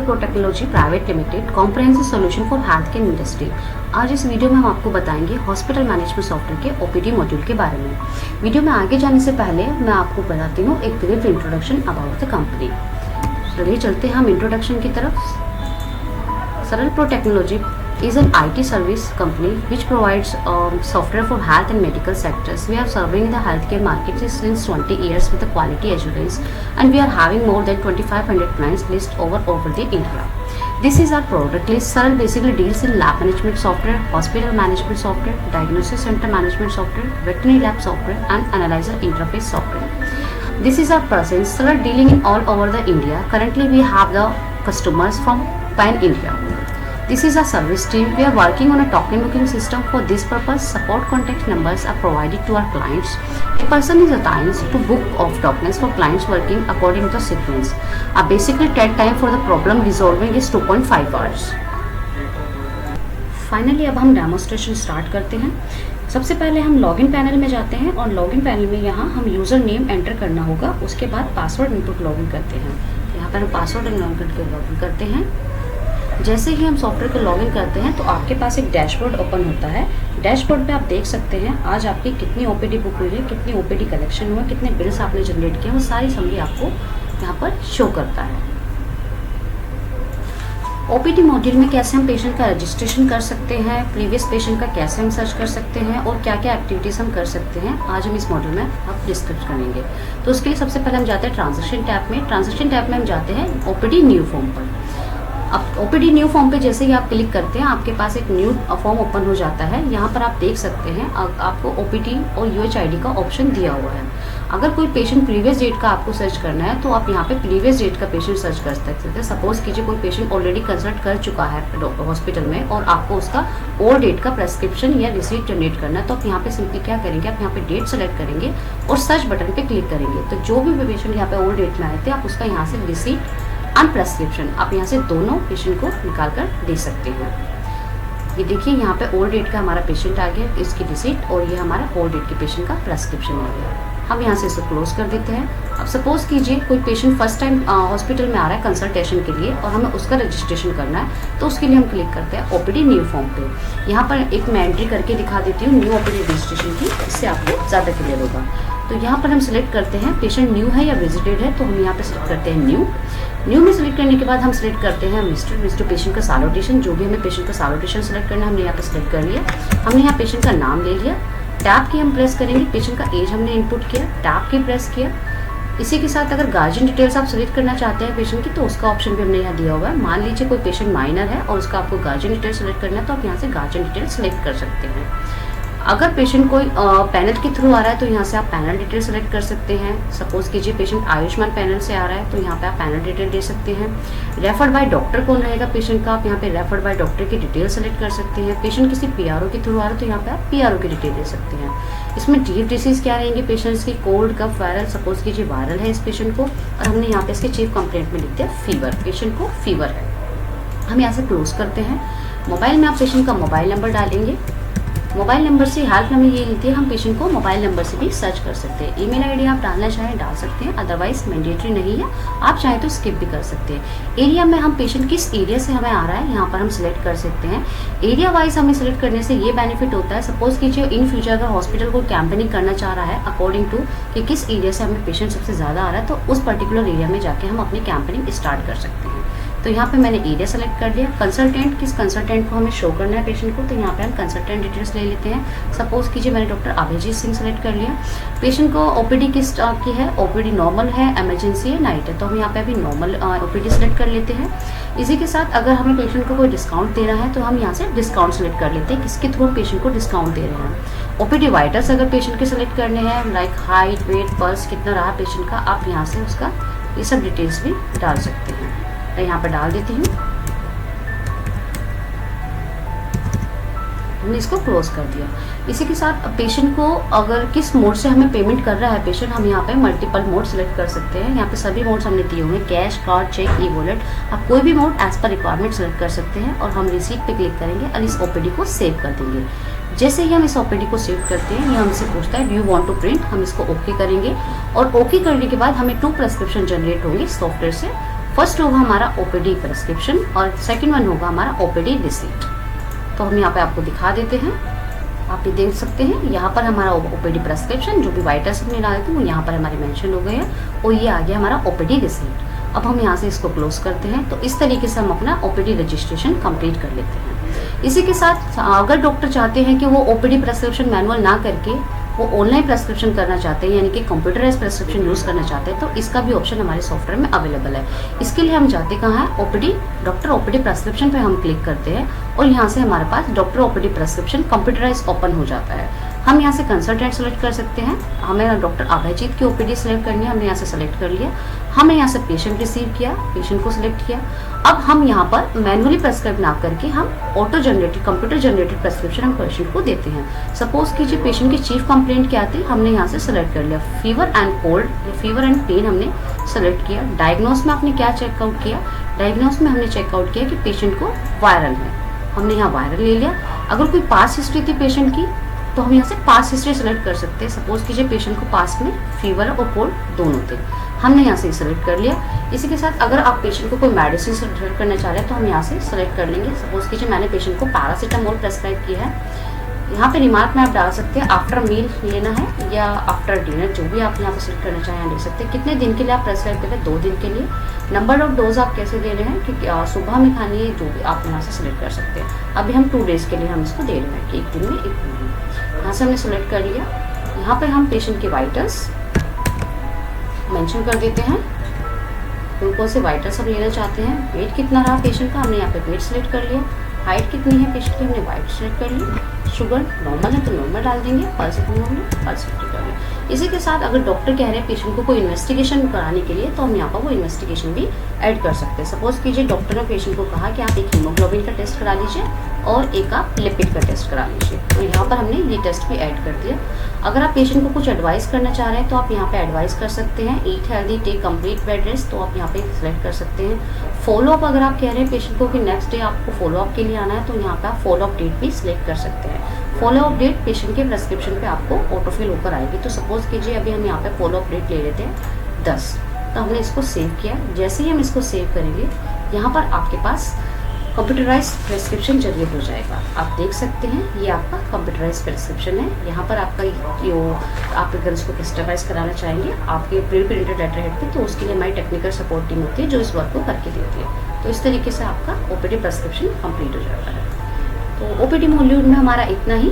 Pro technology private limited comprehensive solution for health care industry. आज इस video में हम आपको बताएंगे हॉस्पिटल मैनेजमेंट सॉफ्टवेयर के ओपीडी मॉड्यूल के बारे में। वीडियो में आगे जाने से पहले मैं आपको बताती हूँ एक brief introduction about the company. चलिए चलते हैं हम इंट्रोडक्शन की तरफ। सरल pro technology is an IT service company which provides software for health and medical sectors. We are serving the healthcare market since 20 years with the quality assurance, and we are having more than 2500 clients list over the India. This is our product list. Saral basically deals in lab management software, hospital management software, diagnosis center management software, veterinary lab software, and analyzer interface software. This is our presence. Saral dealing in all over the India. Currently we have the customers from pan India. This is our service team. We are working on a token booking system. For this purpose, support contact numbers are provided to our clients. A person is assigned to book off tokens for clients working according to the sequence. Our basically time for the problem resolving is 2.5 hours. Finally अब हम demonstration start करते हैं। सबसे पहले हम login panel में जाते हैं और लॉगिन पैनल में यहाँ हम यूज़र नेम एंटर करना होगा। उसके बाद पासवर्ड इनपुट लॉगिन करते हैं। यहाँ पर हम पासवर्ड लॉगिन करते हैं। जैसे ही हम सॉफ्टवेयर को लॉगिन करते हैं तो आपके पास एक डैशबोर्ड ओपन होता है। डैशबोर्ड पे आप देख सकते हैं आज आपकी कितनी ओपीडी बुक हुई है, कितनी ओपीडी कलेक्शन हुआ, कितने बिल्स आपने जनरेट किए, वो सारी समरी आपको यहाँ पर शो करता है। ओपीडी मॉड्यूल में कैसे हम पेशेंट का रजिस्ट्रेशन कर सकते हैं, प्रीवियस पेशेंट का कैसे हम सर्च कर सकते हैं और क्या क्या एक्टिविटीज़ हम कर सकते हैं, आज हम इस मॉड्यूल में आप डिस्कस करेंगे। तो उसके लिए सबसे पहले हम जाते हैं ट्रांजैक्शन टैब में। ट्रांजैक्शन टैब में हम जाते हैं ओपीडी न्यू फॉर्म पर। अब ओपीडी न्यू फॉर्म पे जैसे ही आप क्लिक करते हैं आपके पास एक न्यू फॉर्म ओपन हो जाता है। यहाँ पर आप देख सकते हैं आपको ओपीडी और यूएचआईडी का ऑप्शन दिया हुआ है। अगर कोई पेशेंट प्रीवियस डेट का आपको सर्च करना है तो आप यहाँ पे प्रीवियस डेट का पेशेंट सर्च कर सकते हैं। सपोज कीजिए कोई पेशेंट ऑलरेडी कंसल्ट कर चुका है हॉस्पिटल में और आपको उसका ओल्ड डेट का प्रेस्क्रिप्शन या रिसीट जनरेट करना है तो आप यहाँ पे सिंपली क्या करेंगे, आप यहाँ पे डेट सेलेक्ट करेंगे और सर्च बटन पे क्लिक करेंगे। तो जो भी पेशेंट यहाँ पे ओल्ड डेट में आए थे आप उसका यहाँ से रिसीट एंड प्रेस्क्रिप्शन आप यहाँ से दोनों पेशेंट को निकाल कर दे सकते हैं। ये देखिए यहाँ पे ओल्ड डेट का हमारा पेशेंट आ गया, इसकी रिसीट, और ये हमारा ओल्ड डेट के पेशेंट का प्रेस्क्रिप्शन आ गया। हम यहाँ से इसे क्लोज कर देते हैं। अब सपोज कीजिए कोई पेशेंट फर्स्ट टाइम हॉस्पिटल में आ रहा है कंसल्टेशन के लिए और हमें उसका रजिस्ट्रेशन करना है तो उसके लिए हम क्लिक करते हैं ओपीडी न्यू फॉर्म पे। यहाँ पर एक मैं एंट्री करके दिखा देती हूँ न्यू ओपीडी रजिस्ट्रेशन की, इससे आपको ज़्यादा क्लियर होगा। तो यहाँ पर हम सिलेक्ट करते हैं पेशेंट न्यू है या विजिटेड है, तो हम यहाँ पे सिलेक्ट करते हैं न्यू में सिलेक्ट करने के बाद हम सिलेक्ट करते हैं मिस्टर पेशेंट का सैलूटेशन, जो भी हमें पेशेंट का सैलूटेशन सिलेक्ट करना है हमने यहाँ पे सिलेक्ट कर लिया। हमने यहाँ पेशेंट का नाम ले लिया, टैब की हम प्रेस करेंगे, पेशेंट का एज हमने इनपुट किया, टैब की प्रेस किया। इसी के साथ अगर गार्जियन डिटेल्स आप सिलेक्ट करना चाहते हैं पेशेंट की तो उसका ऑप्शन भी हमने यहाँ दिया हुआ है। मान लीजिए कोई पेशेंट माइनर है और उसका आपको गार्जियन डिटेल सेलेक्ट करना है तो आप यहाँ से गार्जियन डिटेल सेलेक्ट कर सकते हैं। अगर पेशेंट कोई पैनल के थ्रू आ रहा है तो यहाँ से आप पैनल डिटेल सेलेक्ट कर सकते हैं। सपोज कीजिए पेशेंट आयुष्मान पैनल से आ रहा है तो यहाँ पे आप पैनल डिटेल दे सकते हैं। रेफर्ड बाय डॉक्टर कौन रहेगा पेशेंट का, आप यहाँ पे रेफर्ड बाय डॉक्टर की डिटेल सेलेक्ट कर सकते हैं। पेशेंट किसी पीआरओ के थ्रू आ रहा है तो यहाँ पे आप पीआरओ की डिटेल दे सकते हैं। इसमें चीफ डिसीज क्या रहेंगे पेशेंट्स की, कोल्ड, कफ, वायरल। सपोज कीजिए वायरल है इस पेशेंट को और हमने यहाँ पे इसके चीफ कंप्लेंट में लिख दिया फीवर, पेशेंट को फीवर है। हम यहाँ से क्लोज करते हैं। मोबाइल में आप पेशेंट का मोबाइल नंबर डालेंगे। मोबाइल नंबर से हेल्प हमें ये मिलती है, हम पेशेंट को मोबाइल नंबर से भी सर्च कर सकते हैं। ईमेल आईडी आप डालना चाहें डाल सकते हैं, अदरवाइज मैंडेटरी नहीं है, आप चाहें तो स्किप भी कर सकते हैं। एरिया में हम पेशेंट किस एरिया से हमें आ रहा है यहाँ पर हम सिलेक्ट कर सकते हैं। एरिया वाइज हमें सिलेक्ट करने से ये बेनिफिट होता है, सपोज कीजिए इन फ्यूचर अगर हॉस्पिटल को कैंपेनिंग करना चाह रहा है अकॉर्डिंग टू कि किस एरिया से हमें पेशेंट सबसे ज़्यादा आ रहा है तो उस पर्टिकुलर एरिया में जाके हम अपनी कैंपेनिंग स्टार्ट कर सकते हैं। तो यहाँ पे मैंने एरिया सेलेक्ट कर लिया। कंसल्टेंट, किस कंसल्टेंट को हमें शो करना है पेशेंट को, तो यहाँ पे हम कंसल्टेंट डिटेल्स ले लेते हैं। सपोज कीजिए मैंने डॉक्टर अभिजीत सिंह सेलेक्ट कर लिया। पेशेंट को ओपीडी किस की है, ओपीडी नॉर्मल है, इमरजेंसी है, नाइट है, तो हम यहाँ पे अभी नॉर्मल ओपीडी सेलेक्ट कर लेते हैं। इसी के साथ अगर हमें पेशेंट को कोई डिस्काउंट देना है तो हम यहाँ से डिस्काउंट सेलेक्ट कर लेते हैं, किसके थ्रू पेशेंट को डिस्काउंट दे रहे हैं। ओपीडी वाइटल्स अगर पेशेंट के सेलेक्ट करने हैं, लाइक हाइट, वेट, पल्स कितना रहा पेशेंट का, आप यहाँ से उसका ये सब डिटेल्स भी डाल सकते हैं। मैं यहाँ पर डाल देती हूँ। हमने इसको क्लोज कर दिया। इसी के साथ पेशेंट को अगर किस मोड से हमें पेमेंट कर रहा है पेशेंट, हम यहाँ पे मल्टीपल मोड सेलेक्ट कर सकते हैं। यहाँ पे सभी मोड्स हमने दिए हुए हैं, cash, card, cheque, e wallet. आप कोई भी मोड एज पर रिक्वायरमेंट सेलेक्ट कर सकते हैं और हम रिसीट पे क्लिक करेंगे और इस ओपीडी को सेव कर देंगे। जैसे ही हम इस ओपीडी को सेव करते हैं ये हमसे पूछता है do you want to print, हम इसको ओके करेंगे और ओके करने के बाद हमें 2 प्रेस्क्रिप्शन जनरेट होंगे सॉफ्टवेयर से। फर्स्ट होगा हमारा ओपीडी प्रेस्क्रिप्शन और सेकंड वन होगा हमारा ओपीडी रिसीट। तो हम यहाँ पे आपको दिखा देते हैं, आप ये देख सकते हैं यहाँ पर हमारा ओपीडी प्रेस्क्रिप्शन जो भी वाइटर्स हमने डाले थे वो यहाँ पर हमारे मेंशन हो गए हैं और ये आ गया हमारा ओपीडी रिसीट। अब हम यहाँ से इसको क्लोज करते हैं। तो इस तरीके से हम अपना ओपीडी रजिस्ट्रेशन कंप्लीट कर लेते हैं। इसी के साथ अगर डॉक्टर चाहते हैं कि वो ओपीडी प्रेस्क्रिप्शन मैनुअल ना करके वो ऑनलाइन प्रेस्क्रिप्शन करना चाहते हैं, यानी कि कंप्यूटराइज प्रेस्क्रिप्शन यूज़ करना चाहते हैं, तो इसका भी ऑप्शन हमारे सॉफ्टवेयर में अवेलेबल है। इसके लिए हम जाते कहाँ है, ओपीडी डॉक्टर ओपीडी प्रेस्क्रिप्शन पे हम क्लिक करते हैं और यहाँ से हमारे पास doctor OPD prescription computerise open हो जाता है। हम यहाँ से कंसल्टेंट सेलेक्ट कर सकते हैं। हमें डॉक्टर अभयजीत की ओपीडी सेलेक्ट करनी है, हमने यहाँ से सेलेक्ट कर लिया। हमने यहाँ से पेशेंट रिसीव किया, पेशेंट को सिलेक्ट किया। अब हम यहाँ पर मैनुअली प्रेस्क्राइब ना करके हम auto generated computer generated prescription हम पेशेंट को देते हैं। सपोज कीजिए पेशेंट की चीफ कंप्लेंट क्या थी, हमने यहाँ से सेलेक्ट कर लिया फीवर एंड कोल्ड या फीवर एंड पेन हमने सेलेक्ट किया। डायग्नोस में आपने क्या चेकआउट किया, डायग्नोस में हमने चेकआउट किया कि पेशेंट को वायरल है, हमने यहाँ वायरल ले लिया। अगर कोई पास हिस्ट्री थी पेशेंट की तो हम यहाँ से पास हिस्ट्री सेलेक्ट कर सकते हैं। सपोज कीजिए पेशेंट को पास में फीवर और कोल्ड दोनों थे, हमने यहाँ से सेलेक्ट कर लिया। इसी के साथ अगर आप पेशेंट को कोई मेडिसिन सेलेक्ट करना चाह रहे हैं तो हम यहाँ से सेलेक्ट कर लेंगे। सपोज कीजिए मैंने पेशेंट को पैरासीटामोल प्रेस्क्राइब किया है। यहाँ पे रिमार्क में आप डाल सकते हैं आफ्टर मील लेना है या आफ्टर डिनर, जो भी आप यहाँ पे सेलेक्ट करना चाहें देख सकते हैं। कितने दिन के लिए आप प्रेस्क्राइब कर रहे हैं, 2 दिन के लिए। नंबर ऑफ डोज आप कैसे दे रहे हैं कि सुबह में खानी है, जो भी आप यहाँ से सेलेक्ट कर सकते हैं। अभी हम 2 डेज के लिए हम इसको दे रहे हैं कि 1 दिन में 1 दिन में। यहाँ से हमने सेलेक्ट कर लिया। यहाँ पे हम पेशेंट के वाइटल्स मेंशन कर देते हैं, कौन से वाइटल्स हम लेना चाहते हैं। वेट कितना रहा पेशेंट का, हमने यहाँ पे वेट सेलेक्ट कर लिया। हाइट कितनी है पेशेंट की, हमने वाइट सेलेक्ट कर ली। शुगर नॉर्मल है तो नॉर्मल डाल देंगे, पल्स कितनी होगी पल्स कर लेंगे। इसी के साथ अगर डॉक्टर कह रहे हैं पेशेंट को कोई इन्वेस्टिगेशन कराने के लिए तो हम यहाँ पर वो इन्वेस्टिगेशन भी ऐड कर सकते हैं। सपोज कीजिए डॉक्टर ने पेशेंट को कहा कि आप एक हीमोग्लोबिन का टेस्ट करा लीजिए और एक आप लिपिड का टेस्ट करा लीजिए, तो यहाँ पर हमने ये टेस्ट भी ऐड कर दिया। अगर आप पेशेंट को कुछ एडवाइस करना चाह रहे हैं तो आप यहाँ पे एडवाइस कर सकते हैं। Eat healthy, take complete bed rest, तो आप यहाँ पे सिलेक्ट कर सकते हैं। फॉलोअप अगर आप कह रहे हैं पेशेंट को कि नेक्स्ट डे आपको फॉलोअप के लिए आना है तो यहाँ पे आप फॉलोअप डेट भी सिलेक्ट कर सकते हैं। फॉलोअप डेट पेशेंट के प्रेस्क्रिप्शन पे आपको ऑटोफिल होकर आएगी। तो सपोज कीजिए अभी हम यहाँ पे फॉलोअप डेट ले लेते हैं 10, तो हमने इसको सेव किया। जैसे ही हम इसको सेव करेंगे यहाँ पर आपके पास कंप्यूटराइज प्रेस्क्रिप्शन जनरेट हो जाएगा। आप देख सकते हैं ये आपका कंप्यूटराइज प्रेस्क्रिप्शन है। यहाँ पर आपका जो आप अगर इसको कस्टमाइज कराना चाहेंगे आपके प्री प्रिंटेड लेटर हेड पे, तो उसके लिए हमारी टेक्निकल सपोर्ट टीम होती है जो इस वर्क को करके देती है। तो इस तरीके से आपका ओपीडी प्रेस्क्रिप्शन कंप्लीट हो जाता है। तो ओपीडी मॉड्यूल में हमारा इतना ही।